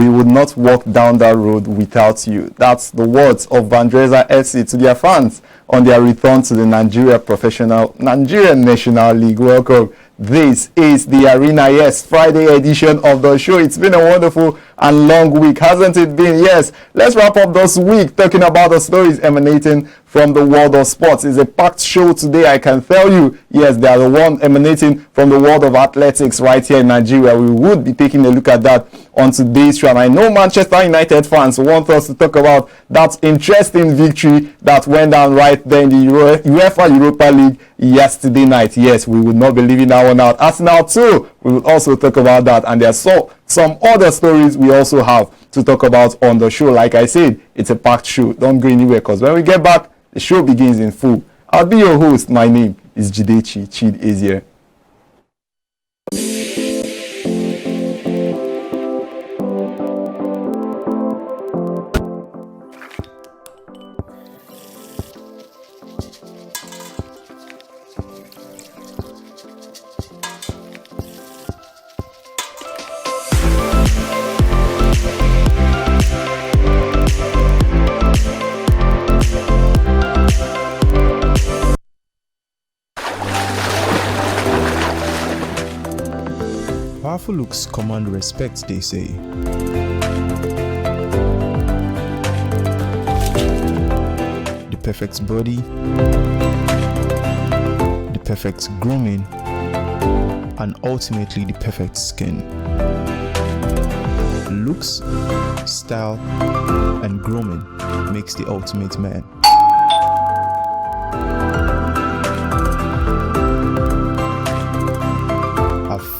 we would not walk down that road without you. That's the words of Vandrezzer FC to their fans on their return to the Nigerian National League. Welcome. This is the Arena Yes Friday edition of the show. It's been a wonderful and long week, hasn't it been? Yes. Let's wrap up this week talking about the stories emanating from the world of sports. It's a packed show today, I can tell you. Yes, they are the one emanating from the world of athletics right here in Nigeria. We would be taking a look at that on today's show. And I know Manchester United fans want us to talk about that interesting victory that went down right there in the UEFA Europa League yesterday night. Yes, we would not be leaving that one out. Arsenal too, we will also talk about that. And there's some other stories we also have to talk about on the show. Like I said, it's a packed show. Don't go anywhere, because when we get back, the show begins in full. I'll be your host. My name is Jidechi Chidiezie. Powerful looks command respect, they say. The perfect body, the perfect grooming, and ultimately the perfect skin. Looks, style, and grooming makes the ultimate man.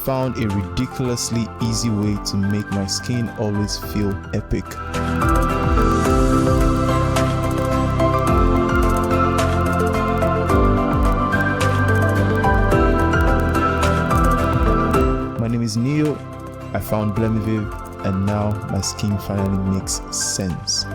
Found a ridiculously easy way to make my skin always feel epic. My name is Neo. I found Blemiviv, and now my skin finally makes sense.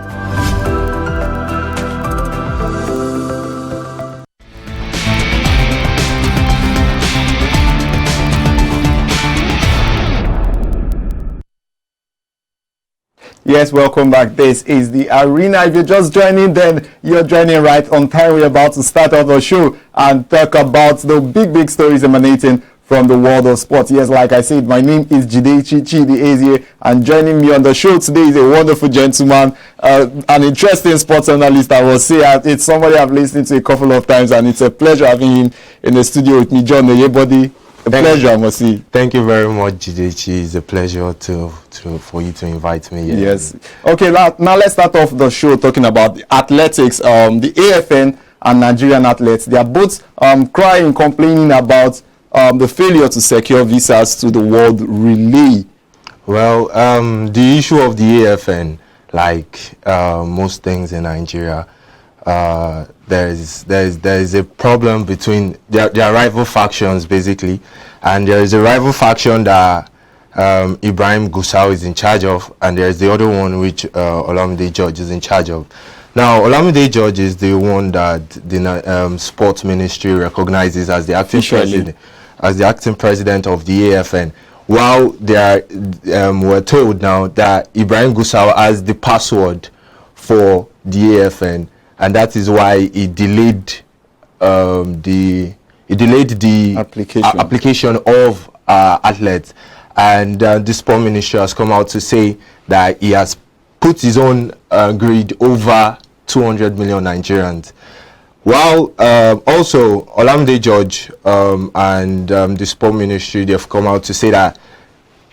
Yes, welcome back. This is the Arena. If you're just joining, then you're joining right on time. We're about to start off the show and talk about the big stories emanating from the world of sports. Yes, like I said, my name is Jidechi Chidiezie, and joining me on the show today is a wonderful gentleman, an interesting sports analyst, I will say. It's somebody I've listened to a couple of times, and it's a pleasure having him in the studio with me, John Oyebode. Pleasure, I must say. Thank you very much, Jidechi. It's a pleasure for you to invite me. Yes. Okay, now let's start off the show talking about the athletics. The AFN and Nigerian athletes, they are both crying, complaining about the failure to secure visas to the World Relay. Well, the issue of the AFN, like most things in Nigeria, there is a problem between their rival factions, basically, and there is a rival faction that Ibrahim Gusau is in charge of, and there is the other one which Olamide George is in charge of. Now, Olamide George is the one that the sports ministry recognizes as the acting president of the AFN. While we're told now that Ibrahim Gusau has the password for the AFN, and that is why he delayed the application of athletes. And the sport ministry has come out to say that he has put his own grid over 200 million Nigerians. While also Olamide George and the sport ministry, they've come out to say that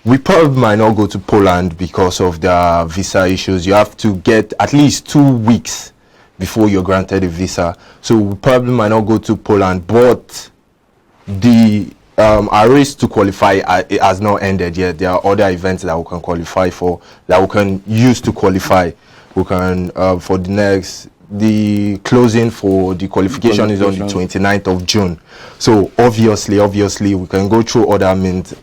we probably might not go to Poland because of the visa issues. You have to get at least 2 weeks before you're granted a visa. So we probably might not go to Poland, but the our race to qualify it has not ended yet. There are other events that we can qualify for, that we can use to qualify. We can for the closing for the qualification is on the 29th of June. So obviously we can go through other means.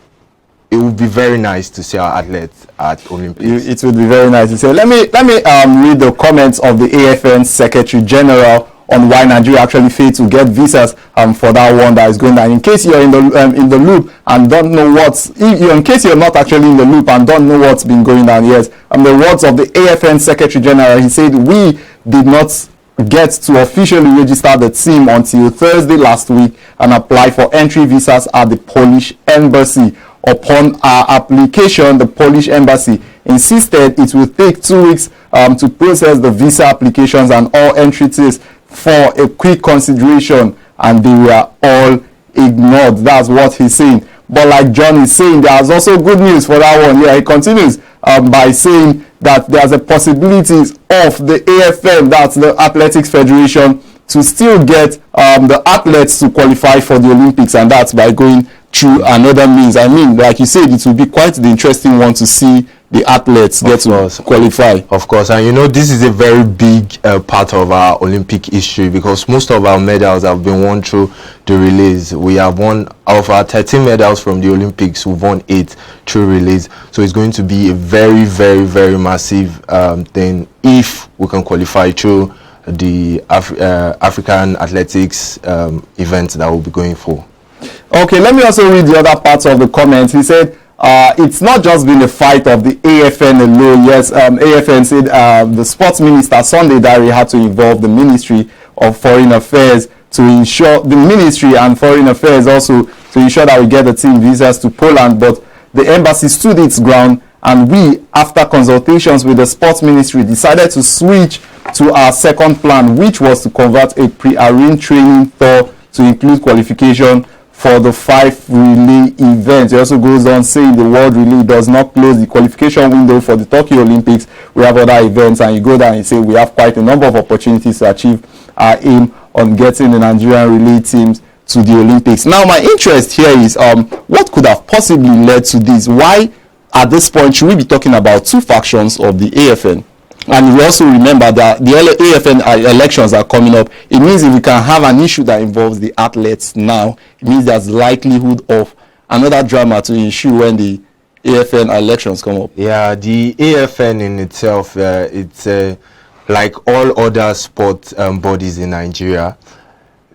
It would be very nice to see our athletes at Olympics. It would be very nice to see. Let me read the comments of the AFN Secretary General on why Nigeria actually failed to get visas for that one that is going down. In case you're in the loop and don't know in case you're not actually in the loop and don't know what's been going on, yes, the words of the AFN Secretary General, he said, we did not get to officially register the team until Thursday last week and apply for entry visas at the Polish embassy. Upon our application, the Polish embassy insisted it will take 2 weeks to process the visa applications and all entry tests for a quick consideration, and they were all ignored. That's what he's saying. But like John is saying, there's also good news for that one. Yeah, he continues by saying that there's a possibility of the AFN, that's the Athletics Federation, to still get the athletes to qualify for the Olympics, and that's by going through another means. I mean, like you said, it will be quite the interesting one to see the athletes get to qualify. Of course, and you know, this is a very big part of our Olympic history, because most of our medals have been won through the relays. We have won, of our 13 medals from the Olympics, we've won 8 through relays. So it's going to be a very, very, very massive thing if we can qualify through the African athletics event that we'll be going for. Okay, let me also read the other parts of the comments. He said, it's not just been a fight of the AFN alone. Yes, AFN said the sports minister, Sunday Dare, had to involve the Ministry of Foreign Affairs to ensure, the Ministry and Foreign Affairs also, to ensure that we get the team visas to Poland. But the embassy stood its ground, and we, after consultations with the sports ministry, decided to switch to our second plan, which was to convert a pre-arranged training tour to include qualification for the 5 relay events. It also goes on saying the World Relay does not close the qualification window for the Tokyo Olympics. We have other events, and you go there and say we have quite a number of opportunities to achieve our aim on getting the Nigerian relay teams to the Olympics. Now, my interest here is what could have possibly led to this? Why, at this point, should we be talking about 2 factions of the AFN? And we also remember that the AFN elections are coming up. It means if we can have an issue that involves the athletes now, it means there's likelihood of another drama to ensue when the AFN elections come up. Yeah, the AFN in itself, it's like all other sport bodies in Nigeria.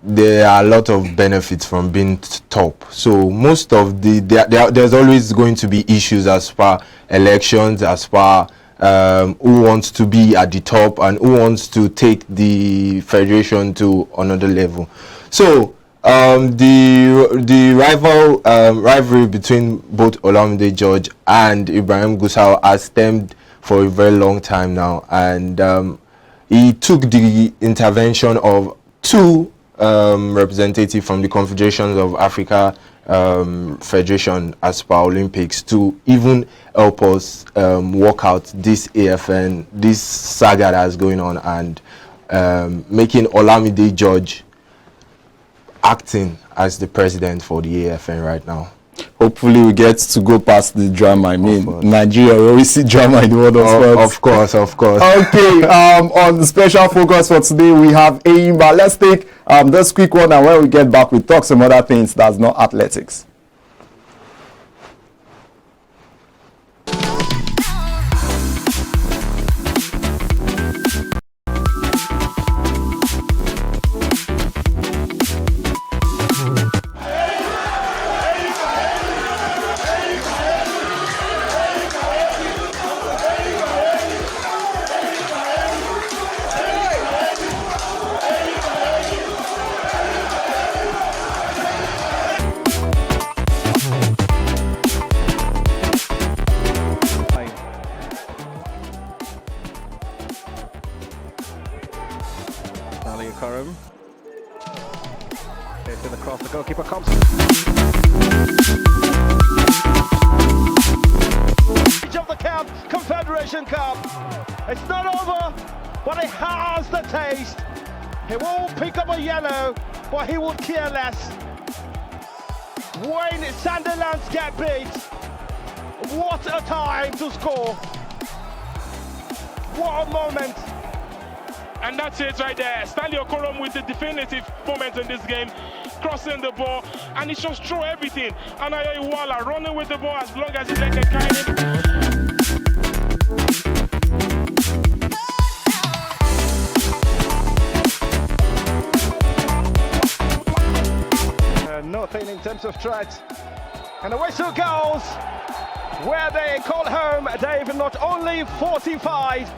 There are a lot of benefits from being top. So most of there's always going to be issues as far elections, as far who wants to be at the top and who wants to take the federation to another level. So the rivalry between both Olamide George and Ibrahim Gusau has stemmed for a very long time now, and he took the intervention of 2 representatives from the Confederations of Africa Federation as per Olympics to even help us work out this AFN, this saga that's going on, and making Olamide George acting as the president for the AFN right now. Hopefully we get to go past the drama. I mean, Nigeria, we always see drama in the world of sports. Of course. Okay, on the special focus for today, we have Ayimba. Let's take this quick one, and when we get back, we talk some other things that's not athletics. It's in the cross, the goalkeeper comes. Of the Cup, Confederation Cup. It's not over, but it has the taste. He won't pick up a yellow, but he would care less. When Sunderland's get beat, what a time to score. What a moment. And that's it right there. Stanley Okorom with the definitive moment in this game, crossing the ball, and he just throw everything. And Oyebode running with the ball as long as he let it carry it. thing in terms of threat. And the whistle goes where they call home, Dave, not only 45.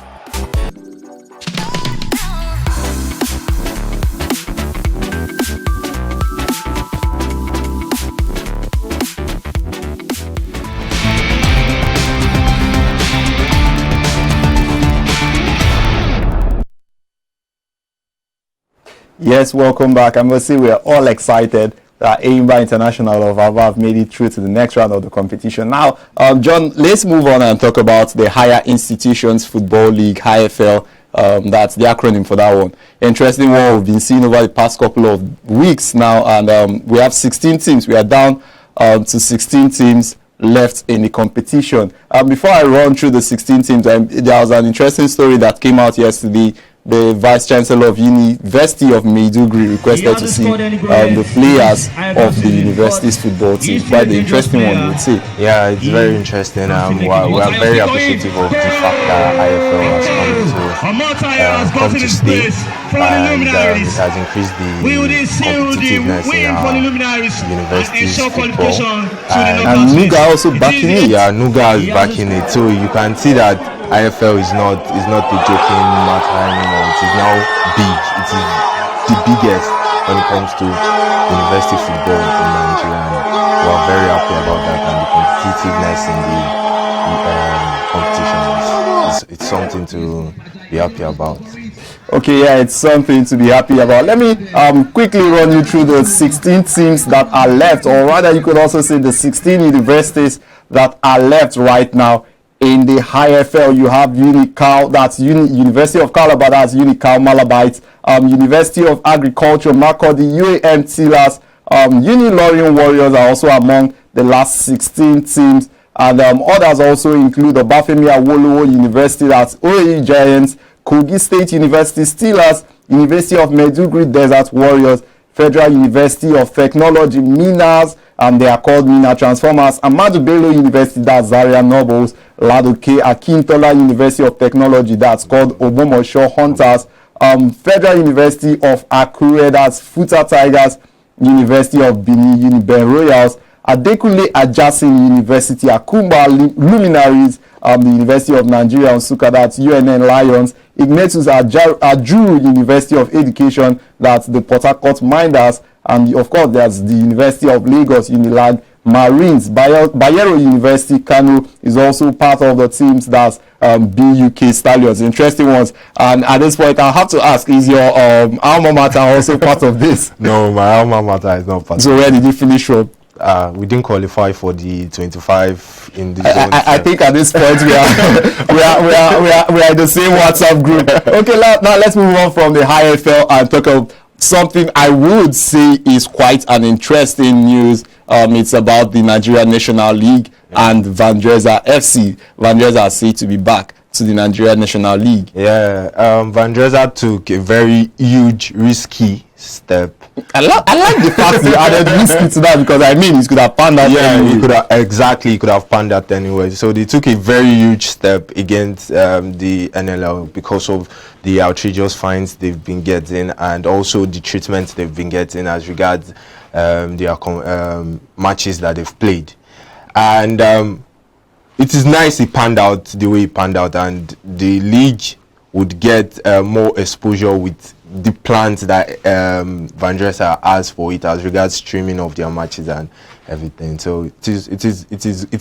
Yes, welcome back. I must say we are all excited that Eyimba International of Ava have made it through to the next round of the competition. Now, John, let's move on and talk about the Higher Institutions Football League, IFL. That's the acronym for that one. Interesting one we've been seeing over the past couple of weeks now, and we have 16 teams. We are down to 16 teams left in the competition. Before I run through the 16 teams, there was an interesting story that came out yesterday. The Vice Chancellor of University of Maiduguri requested to see the players of the university's football team. Quite the interesting one, you would say. Yeah, it's very interesting. We are very appreciative of the fact that IFL has come to stay, and it has increased the competitiveness in our university's football. And Nuga also backing it. Yeah, Nuga is backing it. So you can see that IFL is not a joking matter anymore. It is now big. It is the biggest when it comes to university football in Nigeria. And we are very happy about that, and the competitiveness in the competition it's something to be happy about. Okay, yeah, it's something to be happy about. Let me quickly run you through the 16 teams that are left, or rather you could also say the 16 universities that are left right now in the IFL. You have Unical, that's University of Calabar, that's Unical Malabites, University of Agriculture, Makurdi, UAM Tillers, Uni-Lorien Warriors are also among the last 16 teams, and others also include the Obafemi Awolowo University, that's OAU Giants, Kogi State University Steelers, University of Maiduguri Desert Warriors, Federal University of Technology Minas, and they are called Mina Transformers, Ahmadu Bello University, that's Zaria Nobles, Ladoke Akintola University of Technology, that's called Obomosho Hunters, Federal University of Akure, that's Futa Tigers, University of Benin, Uniben Royals, Adekunle Ajasin University, Akumba Luminaries, the University of Nigeria Nsukka, that's UNN Lions, Ignatius Ajuru University of Education, that's the Port Harcourt Minders, and of course there's the University of Lagos Unilag Marines. Bayero University Kano is also part of the teams, that's BUK Stallions. Interesting ones. And at this point I have to ask, is your alma mater also part of this? No, my alma mater is not part. So where did you finish from? We didn't qualify for the 25 in the zone. I think at this point we are in the same WhatsApp group. Okay, now let's move on from the IFL and talk about something I would say is quite an interesting news. It's about the Nigeria National League and Vandrezzer FC. Vandrezzer are said to be back to the Nigeria National League. Yeah, Vandrezzer took a very huge, risky step. I like the fact you added risky to that, because I mean, it could have panned out anyway. He could have panned out anyway. So they took a very huge step against the NLL because of the outrageous fines they've been getting, and also the treatment they've been getting as regards their matches that they've played. And it is nice it panned out the way it panned out, and the league would get more exposure with the plans that Vandrezzer has for it as regards streaming of their matches and everything. So it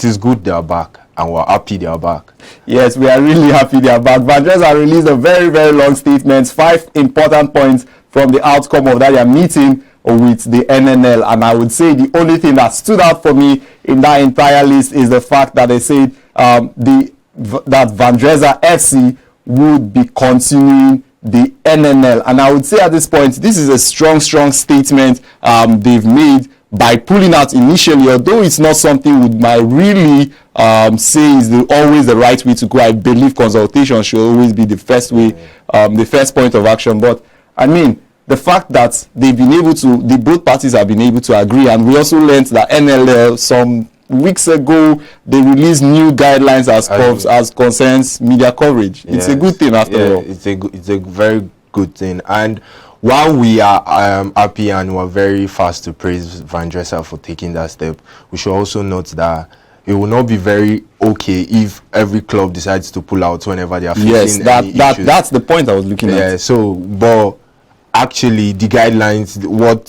is good they are back, and we're happy they are back. Yes, we are really happy they are back. Vandrezzer released a very, very long statement, 5 important points from the outcome of that meeting with the NNL, and I would say the only thing that stood out for me in that entire list is the fact that they said that Vandrezzer FC would be continuing the NNL, and I would say at this point this is a strong statement they've made by pulling out initially, although it's not something we might really say is always the right way to go. I believe consultation should always be the first way, the first point of action. But I mean, the fact that they've been able to, both parties have been able to agree, and we also learned that NLL some weeks ago they released new guidelines as concerns media coverage. It's a good thing after all. It's a very good thing. And while we are happy and we're very fast to praise Vandrezzer for taking that step, we should also note that it will not be very okay if every club decides to pull out whenever they are facing that's the point I was looking at. Yeah, so, but actually the guidelines, what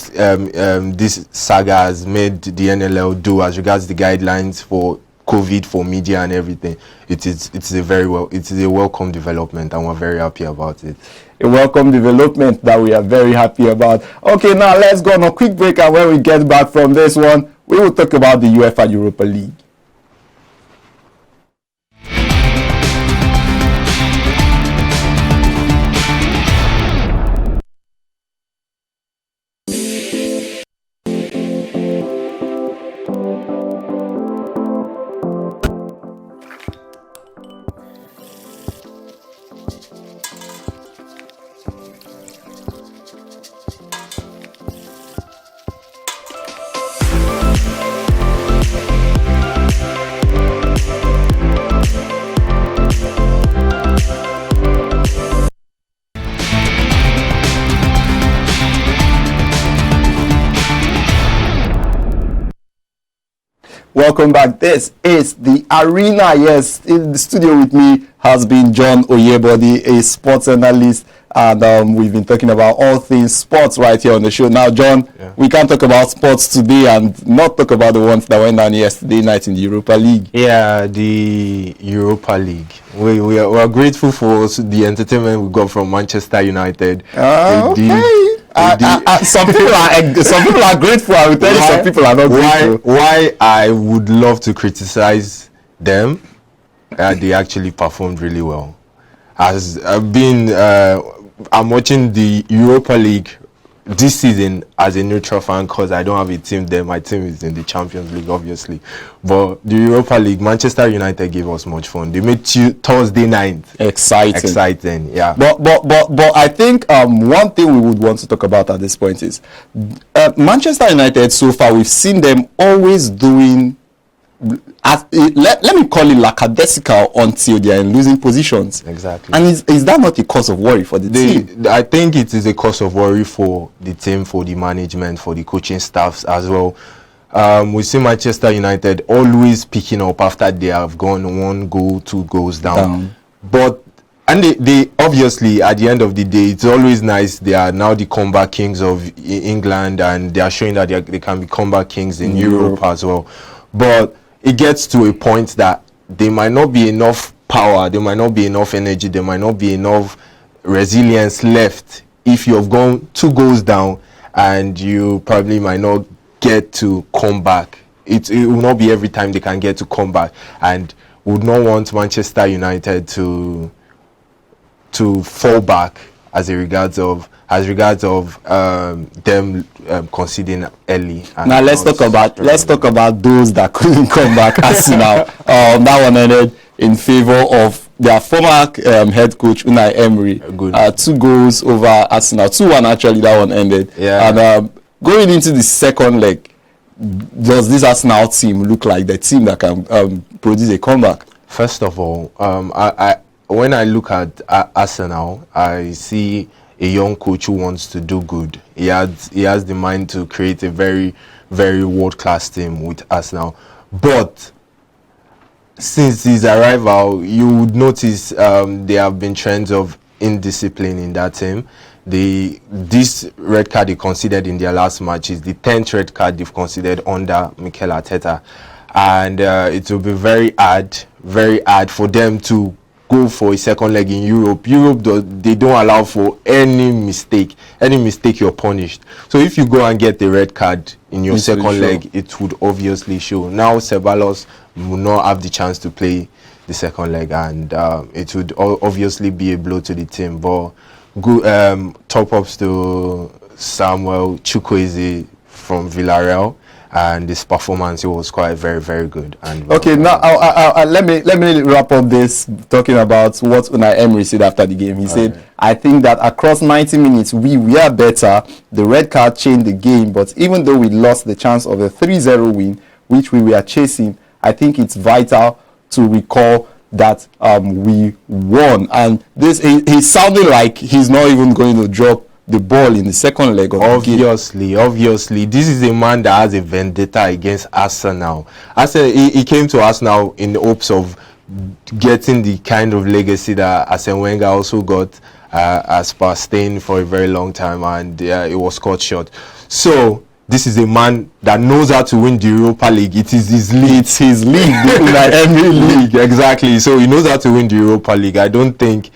this saga has made the NLL do as regards the guidelines for COVID, for media and everything, it's a welcome development, and we're very happy about it. A welcome development that we are very happy about. Okay, now let's go on a quick break, and when we get back from this one, we will talk about the UEFA Europa League. Welcome back. This is the Arena. Yes, in the studio with me has been John Oyebode, a sports analyst, and we've been talking about all things sports right here on the show. Now, John, we can't talk about sports today and not talk about the ones that went down yesterday night in the Europa League. Yeah, the Europa League. We are grateful for the entertainment we got from Manchester United. Okay. Some people are grateful. I will tell you, some people are not grateful. Why I would love to criticize them, they actually performed really well. As I'm watching the Europa League this season as a neutral fan because I don't have a team there. My team is in the Champions League, obviously. But the Europa League, Manchester United gave us much fun. They made Thursday night exciting. Yeah. But I think one thing we would want to talk about at this point is Manchester United. So far, we've seen them always doing. Let me call it lackadaisical until they are in losing positions. Exactly. And is that not a cause of worry for the team? I think it is a cause of worry for the team, for the management, for the coaching staffs as well. We see Manchester United always picking up after they have gone 1 goal, 2 goals down. But they obviously at the end of the day, it's always nice. They are now the comeback kings of England, and they are showing that they can be comeback kings in Europe as well. But it gets to a point that there might not be enough power, there might not be enough energy, there might not be enough resilience left if you have gone 2 goals down and you probably might not get to come back. It will not be every time they can get to come back, and would not want Manchester United to fall back as regards of them conceding early. Now let's talk about those that couldn't come back. Arsenal, that one ended in favor of their former head coach Unai Emery. 2 goals over Arsenal, 2-1 actually. That one ended. Yeah. And going into the second leg, does this Arsenal team look like the team that can produce a comeback? First of all, when I look at Arsenal, I see a young coach who wants to do good. He has the mind to create a very, very world-class team with Arsenal. But since his arrival, you would notice there have been trends of indiscipline in that team. This red card they conceded in their last match is the 10th red card they've conceded under Mikel Arteta. And it will be very hard for them to go for a second leg in Europe. They don't allow for any mistake. Any mistake, you're punished. So if you go and get the red card in your second leg, it would obviously show. Now Ceballos will not have the chance to play the second leg, and it would obviously be a blow to the team. But good top ups to Samuel Chukwueze from Villarreal. And this performance, it was quite very, very good. And okay, now let me wrap up this talking about what Unai Emery said after the game. He said, I think that across 90 minutes, we were better. The red card changed the game, but even though we lost the chance of a 3-0 win, which we were chasing, I think it's vital to recall that we won. And this he's sounding like he's not even going to drop the ball in the second leg of the game. Obviously, this is a man that has a vendetta against Arsenal. He came to Arsenal in the hopes of getting the kind of legacy that Arsene Wenger also got, as per staying for a very long time, and it was cut short. So this is a man that knows how to win the Europa League. It is his league. It's his league, the Unai Emery league. Exactly. So he knows how to win the Europa League. I don't think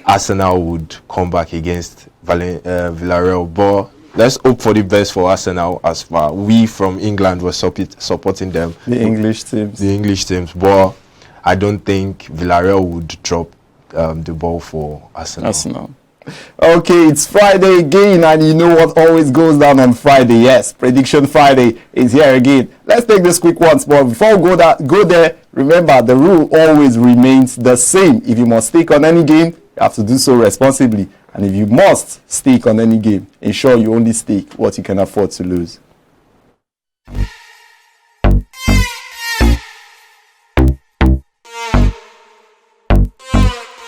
Arsenal would come back against Villarreal, but let's hope for the best for Arsenal. As far we from England were supporting them, the English teams, but I don't think Villarreal would drop the ball for Arsenal. Okay, it's Friday again, and you know what always goes down on Friday. Yes, Prediction Friday is here again. Let's take this quick once more. Before we go there, remember the rule always remains the same. If you must stake on any game, you have to do so responsibly. And if you must stake on any game, ensure you only stake what you can afford to lose.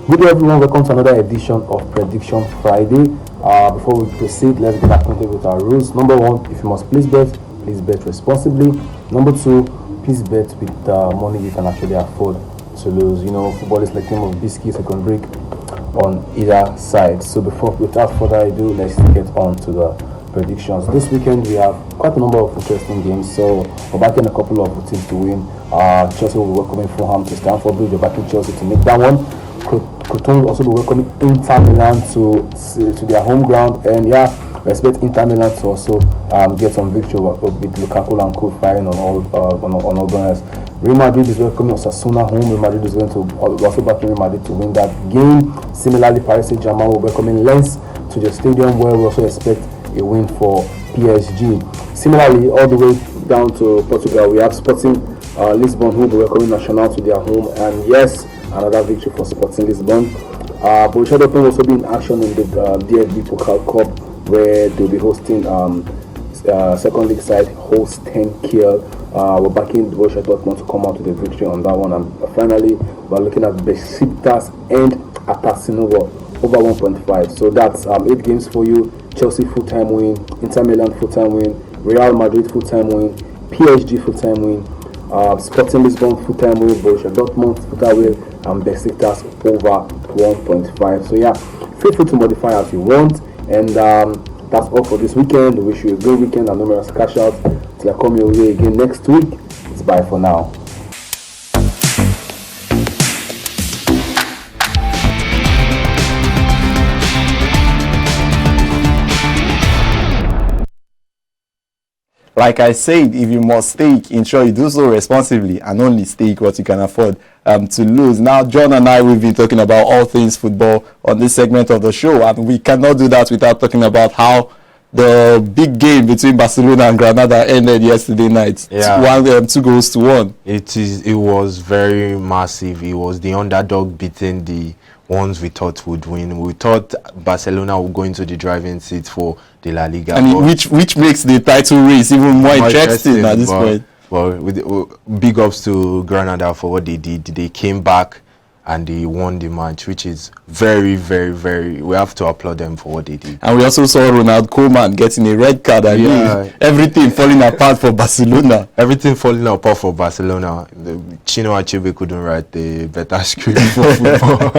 Good day everyone, welcome to another edition of Prediction Friday. Before we proceed, let's get acquainted with our rules. Number one, if you must please bet responsibly. Number two, please bet with money you can actually afford to lose. You know, football is like a game of biscuits you can break on either side. So without further ado, let's get on to the predictions. This weekend we have quite a number of interesting games, so we're backing a couple of teams to win. Chelsea will be welcoming Fulham to Stamford Bridge. We're backing Chelsea to make that one. Crotone will also be welcoming Inter Milan to their home ground, and yeah, we expect Inter Milan to also get some victory with Lukaku and Co firing on all gunners. Real Madrid is welcoming Osasuna home. Real Madrid is going to also backing Real Madrid to win that game. Similarly, Paris Saint-Germain will be welcoming Lens to the stadium, where we also expect a win for PSG. Similarly, all the way down to Portugal, we have Sporting Lisbon, who will be welcoming Nacional to their home, and yes, another victory for Sporting Lisbon. Borussia Dortmund will also be in action in the DFB Pokal Cup, where they'll be hosting second league side Holstein Kiel. We're backing Borussia Dortmund to come out with a victory on that one. And finally, we're looking at Besiktas and Atasinova over 1.5. So that's 8 games for you. Chelsea full-time win, Inter Milan full-time win, Real Madrid full-time win, PSG full-time win, Sporting Lisbon full-time win, Borussia Dortmund full-time win, and Besiktas over 1.5. So yeah, feel free to modify as you want. And that's all for this weekend. We wish you a good weekend and numerous cash outs. Till I come your way again next week. It's bye for now. Like I said, if you must stake, ensure you do so responsibly and only stake what you can afford to lose. Now, John and I, we've been talking about all things football on this segment of the show, and we cannot do that without talking about how the big game between Barcelona and Granada ended yesterday night. Yeah. 2-1. It was very massive. It was the underdog beating the ones we thought would win. We thought Barcelona would go into the driving seat for the La Liga, and which makes the title race even more interesting at this point. Well, with big ups to Granada for what they did. They came back and they won the match, which is very, very, very. We have to applaud them for what they did. And we also saw Ronald Koeman getting a red card, and everything falling apart for Barcelona. Everything falling apart for Barcelona. Chino Achebe couldn't write the better script for football.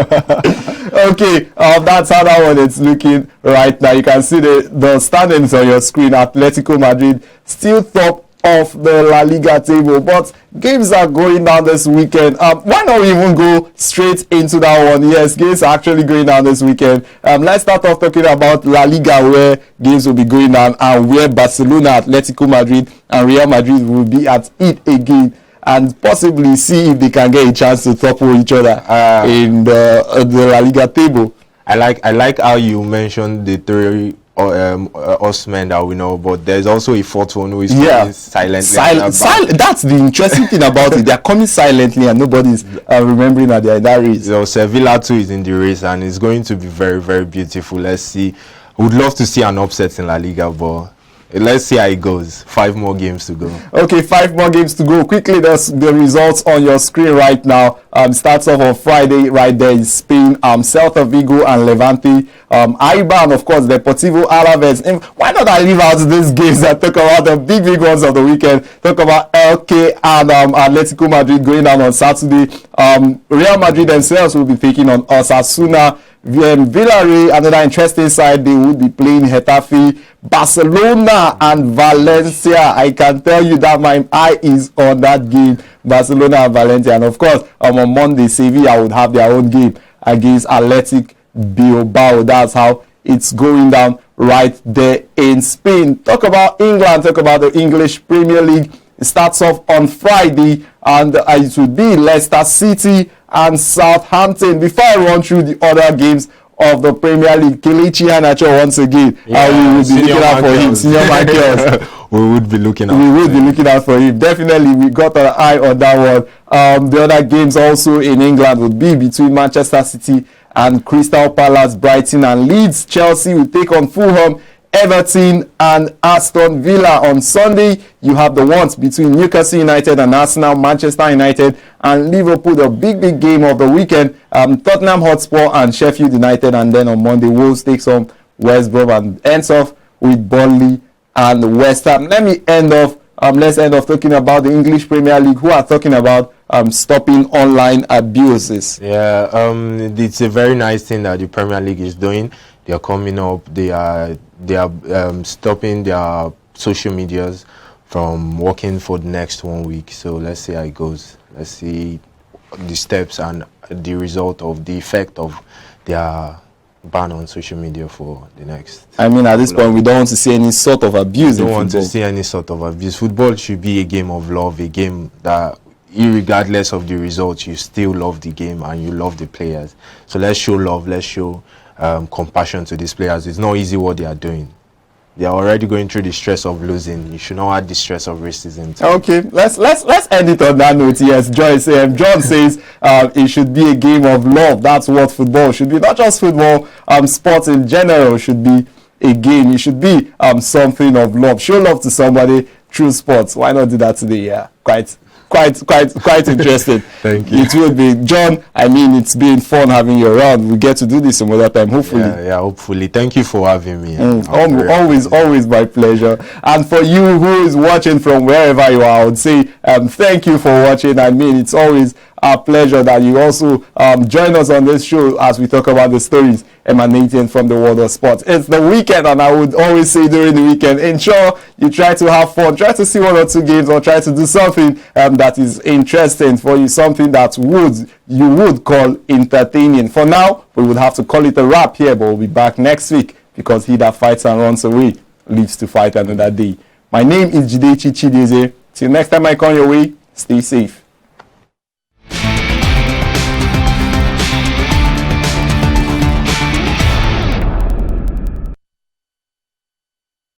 Okay, that's how that one is looking right now. You can see the standings on your screen. Atletico Madrid still top of the La Liga table, but games are going down this weekend. Why not even go straight into that one? Yes, games are actually going down this weekend. Let's start off talking about La Liga, where games will be going down and where Barcelona, Atletico Madrid and Real Madrid will be at it again, and possibly see if they can get a chance to topple each other in the La Liga table. I like how you mentioned the three Osman that we know, but there's also a fourth one who is coming silently. That's the interesting thing about it. They're coming silently and nobody's remembering that they're in that race. So Sevilla too is in the race, and it's going to be very, very beautiful. Let's see. Would love to see an upset in La Liga, but let's see how it goes. 5 more games to go. Okay, 5 more games to go. Quickly, the results on your screen right now. Starts off on Friday right there in Spain. Celta Vigo and Levante. Eibar and, of course, Deportivo Alaves. And why not I leave out these games and talk about the big ones of the weekend? Talk about LK and Atletico Madrid going down on Saturday. Real Madrid themselves will be taking on Osasuna. Villarreal, another interesting side, they would be playing Getafe. Barcelona and Valencia. I can tell you that my eye is on that game. Barcelona and Valencia. And of course, on Monday, Sevilla would have their own game against Athletic Bilbao. That's how it's going down right there in Spain. Talk about England. Talk about the English Premier League. It starts off on Friday, and it will be Leicester City and Southampton. Before I run through the other games of the Premier League, Kelechi Iheanacho once again, we will be looking out for him. Senior Michaels. We would be looking out. We would be looking out for him. Definitely, we got an eye on that one. The other games also in England would be between Manchester City and Crystal Palace, Brighton and Leeds. Chelsea will take on Fulham, Everton and Aston Villa. On Sunday, you have the ones between Newcastle United and Arsenal, Manchester United and Liverpool, the big game of the weekend. Tottenham Hotspur and Sheffield United. And then on Monday, Wolves takes on West Brom and ends off with Burnley and West Ham. Let's end off talking about the English Premier League, who are talking about stopping online abuses. Yeah, it's a very nice thing that the Premier League is doing. They are coming up. They are stopping their social medias from working for the next 1 week. So let's see how it goes. Let's see the steps and the result of the effect of their ban on social media for the next. I mean, at this point, we don't want to see any sort of abuse. We don't want to see any sort of abuse. Football should be a game of love, a game that, irregardless of the results, you still love the game and you love the players. So let's show love. Let's show compassion to these players. It's not easy what they are doing. They are already going through the stress of losing. You should not add the stress of racism too. Okay, let's end it on that note. Yes, John says it should be a game of love. That's what football should be. Not just football, sports in general should be a game. It should be something of love. Show love to somebody through sports. Why not do that today? Yeah, quite interesting. Thank you. It will be, John. I mean, it's been fun having you around. We get to do this some other time, hopefully. Yeah, hopefully. Thank you for having me. Always my pleasure. And for you who is watching from wherever you are, I would say thank you for watching. I mean, it's always a pleasure that you also join us on this show as we talk about the stories emanating from the world of sports. It's the weekend, and I would always say during the weekend, ensure you try to have fun, try to see 1 or 2 games, or try to do something that is interesting for you, something that you would call entertaining. For now, we would have to call it a wrap here, but we'll be back next week, because he that fights and runs away lives to fight another day. My name is Jidechi Chidiezie. Till next time I come your way, stay safe.